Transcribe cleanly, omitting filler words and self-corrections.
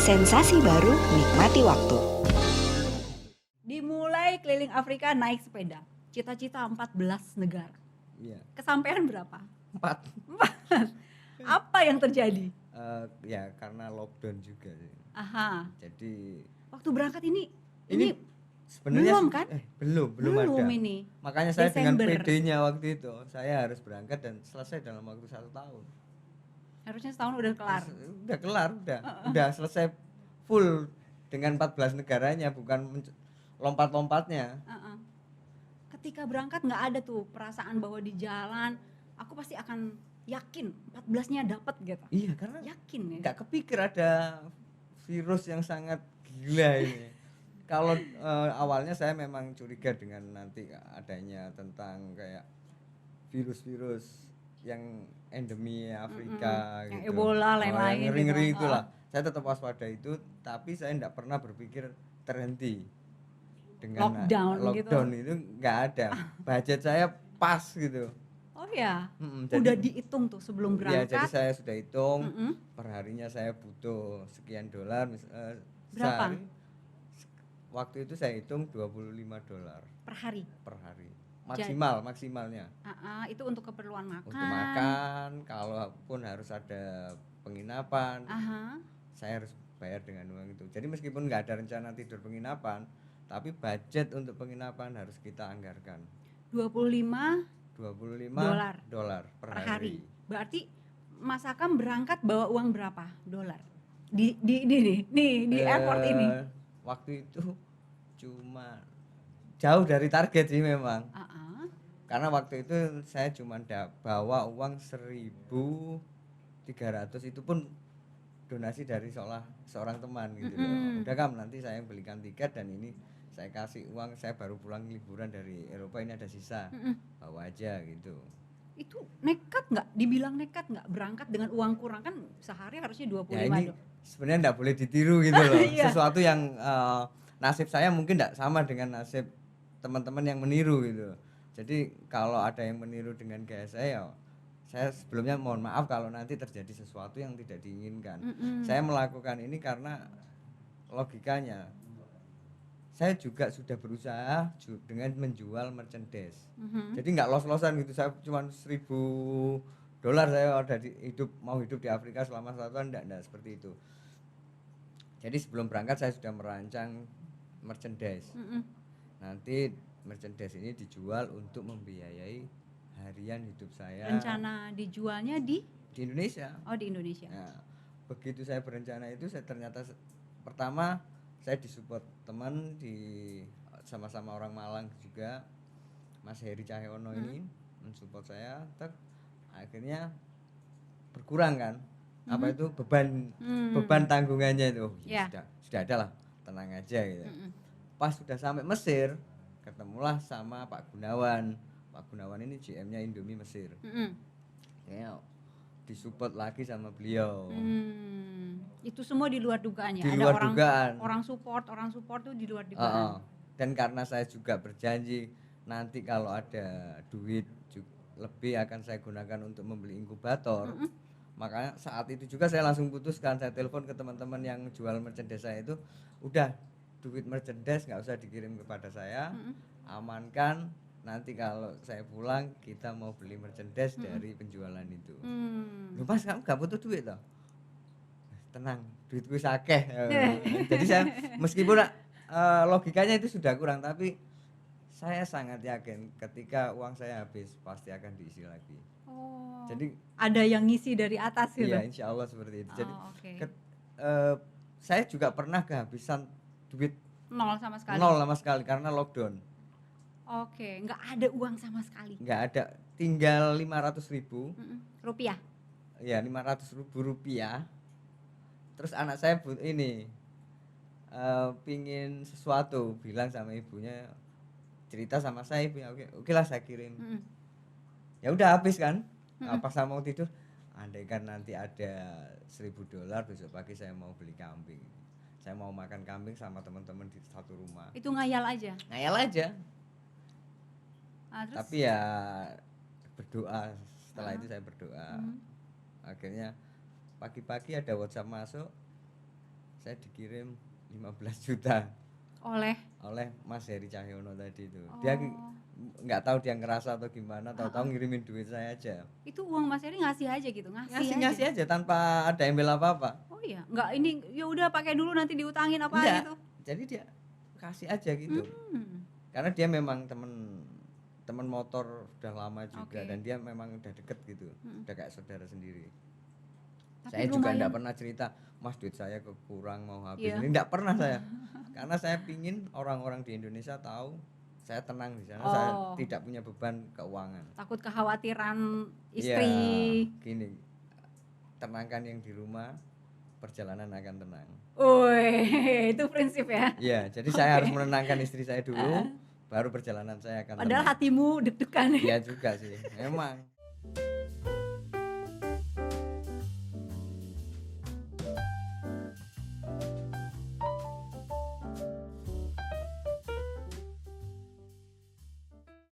Sensasi baru, nikmati waktu. Dimulai keliling Afrika naik sepeda. Cita-cita 14 negara. Iya, Kesampaian berapa? 4. Apa yang terjadi? Ya karena lockdown juga sih. Aha. Jadi Waktu berangkat ini sebenarnya belum kan? belum ada. ini. Makanya saya Desember. dengan PD-nya waktu itu, saya harus berangkat dan selesai dalam waktu 1 tahun. Harusnya setahun udah kelar. Udah kelar, udah selesai full dengan 14 negaranya, bukan lompat-lompatnya. Ketika berangkat nggak ada tuh perasaan bahwa di jalan aku pasti akan yakin 14-nya dapat gitu. Iya, karena Yakin ya. nggak kepikir ada virus yang sangat gila ini. Kalau awalnya saya memang curiga dengan nanti adanya tentang kayak virus-virus yang endemi Afrika Yang gitu. Ebola lain-lain yang ngeri-ngeri gitu. itulah. Saya tetap waspada itu, tapi saya tidak pernah berpikir terhenti dengan Lockdown itu nggak ada. Budget saya pas gitu. Oh ya, Jadi, udah dihitung tuh sebelum berangkat. Ya, jadi saya sudah hitung perharinya saya butuh sekian dolar. Berapa? Sehari, waktu itu saya hitung $25 Per hari. Maksimalnya. Itu untuk keperluan makan. Untuk makan, kalaupun harus ada penginapan, saya harus bayar dengan uang itu. Jadi meskipun nggak ada rencana tidur penginapan, tapi budget untuk penginapan harus kita anggarkan. 25 dolar per hari. Berarti Mas Akam berangkat bawa uang berapa dolar? Di airport ini. Waktu itu cuma jauh dari target sih memang. Karena waktu itu saya cuma bawa uang 1.300, itu pun donasi dari seorang teman gitu loh. Udah Kam, nanti saya belikan tiket dan ini saya kasih uang, saya baru pulang liburan dari Eropa, ini ada sisa, bawa aja gitu. Itu nekat nggak? Dibilang nekat nggak berangkat dengan uang kurang, kan sehari harusnya 25 ya ini sebenarnya nggak boleh ditiru gitu loh. Iya. Sesuatu yang nasib saya mungkin nggak sama dengan nasib teman-teman yang meniru gitu. Jadi kalau ada yang meniru dengan gaya saya sebelumnya mohon maaf kalau nanti terjadi sesuatu yang tidak diinginkan. Saya melakukan ini karena logikanya saya juga sudah berusaha dengan menjual merchandise. Jadi nggak los-losan gitu. Saya cuma $1.000 saya udah mau hidup di Afrika selama 1 tahun, enggak seperti itu. Jadi sebelum berangkat saya sudah merancang merchandise. Nanti merchandise ini dijual untuk membiayai harian hidup saya. Rencana dijualnya di Indonesia. Oh, di Indonesia. Nah, begitu saya berencana itu, saya ternyata pertama saya disupport teman sama-sama orang Malang juga, Mas Heri Cahyono ini mensupport saya. Akhirnya berkurang kan itu beban tanggungannya itu. Sudah ada lah, tenang aja gitu. Pas sudah sampai Mesir, ketemulah sama Pak Gunawan ini GM-nya Indomie Mesir. Ya, disupport lagi sama beliau. Itu semua di luar dugaannya. Di ada luar orang dugaan. orang support tuh di luar dugaan. Dan karena saya juga berjanji nanti kalau ada duit lebih akan saya gunakan untuk membeli inkubator. Makanya saat itu juga saya langsung putuskan, saya telepon ke teman-teman yang jual merchandise saya itu, udah duit merchandise nggak usah dikirim kepada saya, amankan, nanti kalau saya pulang kita mau beli merchandise dari penjualan itu. Loh Mas, kamu nggak butuh duit toh? Tenang, duitku sakeh. Jadi saya meskipun logikanya itu sudah kurang, tapi saya sangat yakin ketika uang saya habis pasti akan diisi lagi. Jadi ada yang ngisi dari atas gitu. Iya, insya Allah seperti itu. Jadi saya juga pernah kehabisan duit nol sama sekali karena lockdown. Nggak ada uang sama sekali. Nggak ada, tinggal 500.000 rupiah. Iya, 500.000 rupiah. Terus anak saya pingin sesuatu, bilang sama ibunya, cerita sama saya, ibunya oke lah saya kirim. Ya udah habis kan. Pas saya mau tidur, andaikan nanti ada $1.000 besok pagi saya mau beli kambing, saya mau makan kambing sama teman-teman di satu rumah. Itu ngayal aja. Tapi ya berdoa. Setelah itu saya berdoa. Akhirnya pagi-pagi ada WhatsApp masuk, saya dikirim 15 juta Oleh oleh Mas Heri Cahyono tadi itu. Dia oh, nggak tahu dia ngerasa atau gimana, tahu-tahu ngirimin duit saya aja. itu uang Mas Heri ngasih aja gitu, Ngasih aja tanpa ada embel apa-apa. Oh iya, nggak ini ya udah pakai dulu nanti diutangin apa Enggak. gitu. Jadi dia kasih aja gitu. Hmm. Karena dia memang temen motor udah lama juga Oke. dan dia memang udah deket gitu. Hmm. Udah kayak saudara sendiri. Tapi Saya juga lumayan. enggak pernah cerita, Mas duit saya kekurang mau habis. Iya. Ini enggak pernah saya. Karena saya pingin orang-orang di Indonesia tahu saya tenang di sana, saya Oh. tidak punya beban keuangan. Takut kekhawatiran Iya, istri. gini. Tenangkan yang di rumah, perjalanan akan tenang. Woi, itu prinsip ya. Iya, jadi saya harus menenangkan istri saya dulu, baru perjalanan saya akan Padahal tenang. hatimu deg-degan. Iya juga sih, memang.